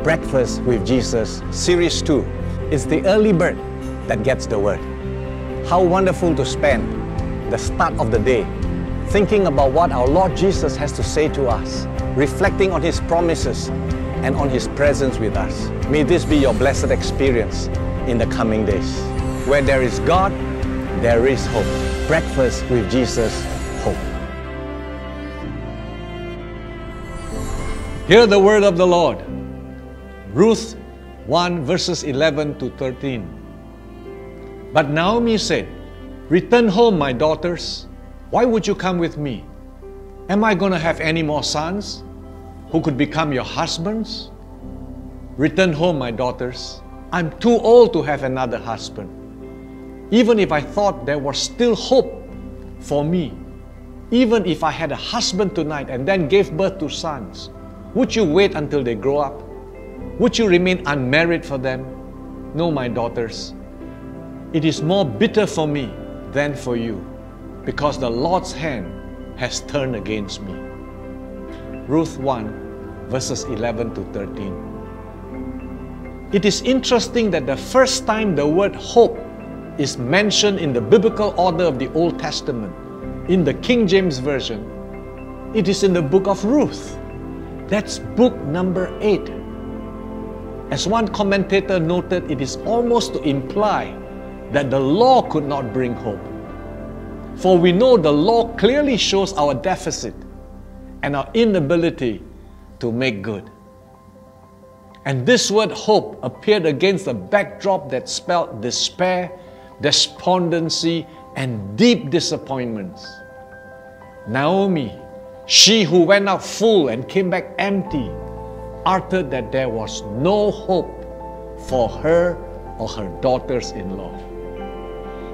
Breakfast with Jesus, Series 2. It's the early bird that gets the word. How wonderful to spend the start of the day thinking about what our Lord Jesus has to say to us, reflecting on His promises and on His presence with us. May this be your blessed experience in the coming days. Where there is God, there is hope. Breakfast with Jesus, hope. Hear the word of the Lord. Ruth 1 verses 11 to 13. But Naomi said, "Return home, my daughters. Why would you come with me? Am I going to have any more sons who could become your husbands? Return home, my daughters. I'm too old to have another husband. Even if I thought there was still hope for me, even if I had a husband tonight and then gave birth to sons, would you wait until they grow up? Would you remain unmarried for them? No, my daughters. It is more bitter for me than for you, because the Lord's hand has turned against me." Ruth 1 verses 11 to 13. It is interesting that the first time the word hope is mentioned in the biblical order of the Old Testament, in the King James Version, it is in the book of Ruth. That's book number 8. As one commentator noted, it is almost to imply that the law could not bring hope. For we know the law clearly shows our deficit and our inability to make good. And this word hope appeared against a backdrop that spelled despair, despondency, and deep disappointments. Naomi, she who went out full and came back empty, uttered that there was no hope for her or her daughters-in-law.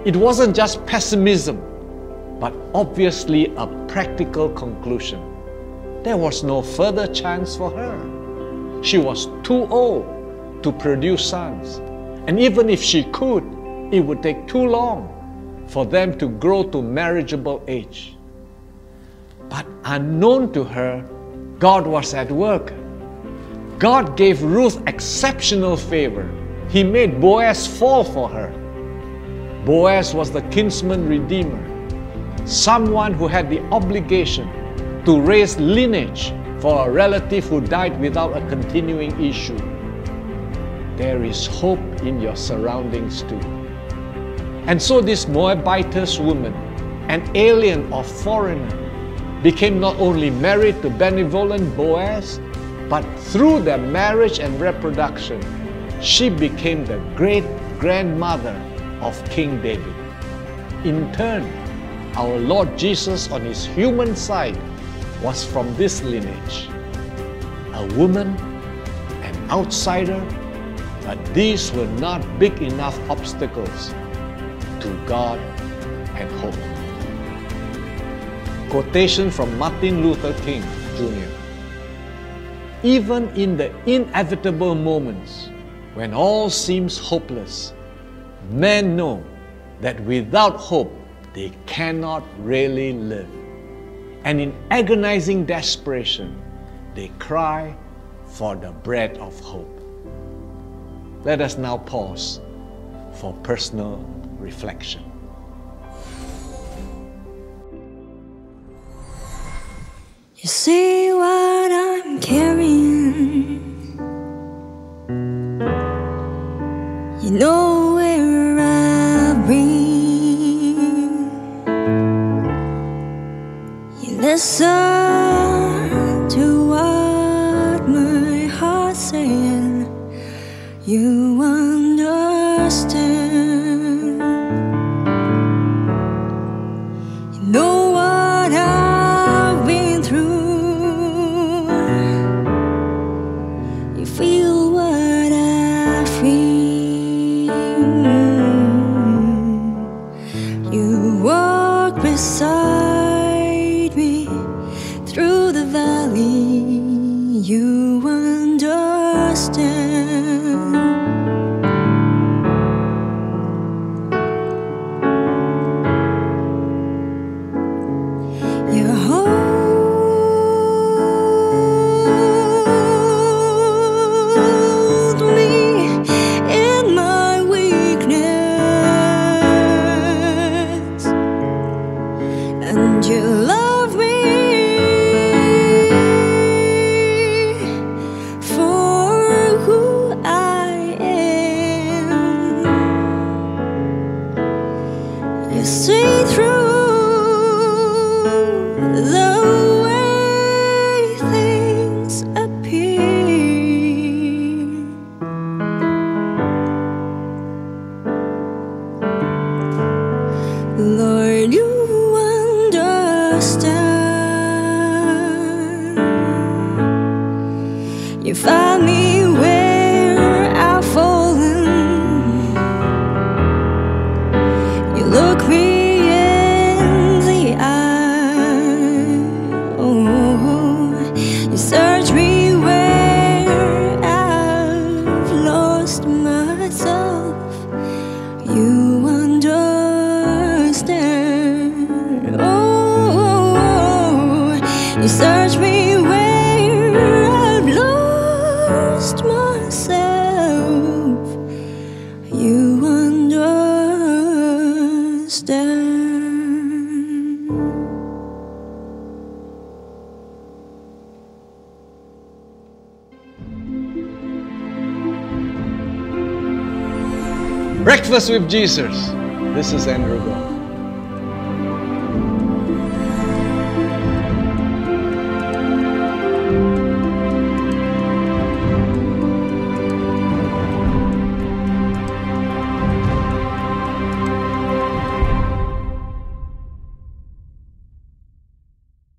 It wasn't just pessimism, but obviously a practical conclusion. There was no further chance for her. She was too old to produce sons, and even if she could, it would take too long for them to grow to marriageable age. But unknown to her, God was at work. God gave Ruth exceptional favor. He made Boaz fall for her. Boaz was the kinsman redeemer, someone who had the obligation to raise lineage for a relative who died without a continuing issue. There is hope in your surroundings too. And so this Moabitess woman, an alien or foreigner, became not only married to benevolent Boaz, but through their marriage and reproduction, she became the great-grandmother of King David. In turn, our Lord Jesus on His human side was from this lineage. A woman, an outsider, but these were not big enough obstacles to God and hope. Quotation from Martin Luther King Jr. Even in the inevitable moments when all seems hopeless, men know that without hope they cannot really live. And in agonizing desperation, they cry for the bread of hope. Let us now pause for personal reflection. You see what I'm carrying. You know where I've been. You listen to what my heart's saying. You understand. You know what I've been through. You feel what I feel. You walk beside me through the valley. You understand. the way things appear. Lord, you understand. You find me where I've fallen. You look me in the eye. Oh, you search me where I've lost myself. You understand. Oh, you search me where I've lost myself. You understand. Breakfast with Jesus. This is Andrew Goh.